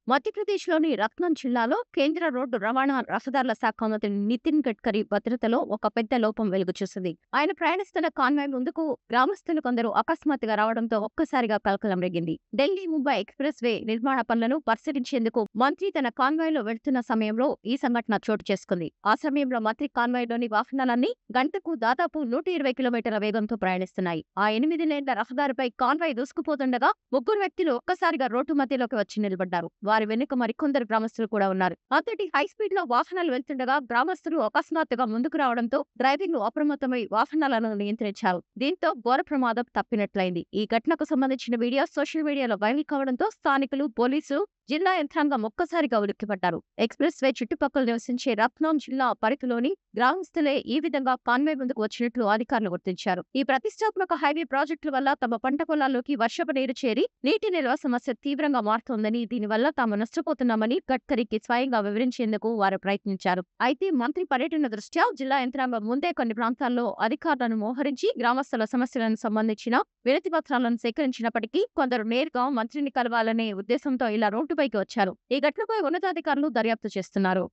మధ్యప్రదేశ్‌లోని రత్నం జిల్లాలో కేంద్ర రోడ్డు రవాణా రహదారుల శాఖ మంత్రి నితిన్ గడ్కరీ భద్రతలో ఒక పెద్ద లోపం వెలుగు చూసింది. ఆయన ప్రయాణిస్తున్న కాన్వాయ్ ముందుకు గ్రామస్తులు కొందరు అకస్మాత్తుగా రావడంతో ఒక్కసారిగా కలకలం రేగింది. ఢిల్లీ ముంబై ఎక్స్‌ప్రెస్ వే నిర్మాణ పనులను పరిశీలించేందుకు మంత్రి తన కాన్వాయ్‌లో వెళ్తున్న సమయంలో ఈ సంఘటన చోటు చేసుకుంది. ఆ సమయంలో మంత్రి కాన్వాయ్‌లోని వాహనాలన్నీ గంటకు దాదాపు 120 కిలోమీటర్ల వేగంతో ప్రయాణిస్తున్నాయి. ఆ 8 లేన్ల రహదారిపై కాన్వాయ్ దూసుకుపోతుండగా ముగ్గురు వ్యక్తులు ఒక్కసారిగా రోడ్డు మధ్యలోకి వచ్చి నిలబడ్డారు. వారి వెనుక మరికొందరు గ్రామస్తులు కూడా ఉన్నారు. అంతటి హై స్పీడ్ లో వాహనాలు వెళ్తుండగా గ్రామస్తులు అకస్మాత్తుగా ముందుకు రావడంతో డ్రైవర్లు అప్రమత్తమై వాహనాలను నియంత్రించారు. దీంతో ఘోర ప్రమాదం తప్పినట్లయింది. ఈ ఘటనకు సంబంధించిన వీడియో సోషల్ మీడియాలో వైరల్ కావడంతో స్థానికులు, పోలీసులు, జిల్లా యంత్రాంగం ఒక్కసారిగా ఉలిక్కిపడ్డారు. ఎక్స్‌ప్రెస్ వే చుట్టుపక్కల నివసించే రత్నం జిల్లా పరిధిలోని గ్రామస్తులే ఈ విధంగా కాన్వాయ్ ముందుకు వచ్చినట్లు అధికారులు గుర్తించారు. ఈ ప్రతిష్టాత్మక హైవే ప్రాజెక్టుల వల్ల తమ పంట పొలాల్లోకి వర్షపు నీరు చేరి నీటి నిల్వ సమస్య తీవ్రంగా మారుతోందని, దీనివల్ల తాము నష్టపోతున్నామని గడ్కరీకి స్వయంగా వివరించేందుకు వారు ప్రయత్నించారు. అయితే మంత్రి పర్యటన దృష్ట్యా జిల్లా యంత్రాంగం ముందే కొన్ని ప్రాంతాల్లో అధికారులను మోహరించి గ్రామస్తుల సమస్యలకు సంబంధించిన వినతి పత్రాలను సేకరించినప్పటికీ కొందరు నేరుగా మంత్రిని కలవాలనే ఉద్దేశంతో ఇలా రోడ్డుపైకి వచ్చారు. ఈ ఘటనపై ఉన్నతాధికారులు దర్యాప్తు చేస్తున్నారు.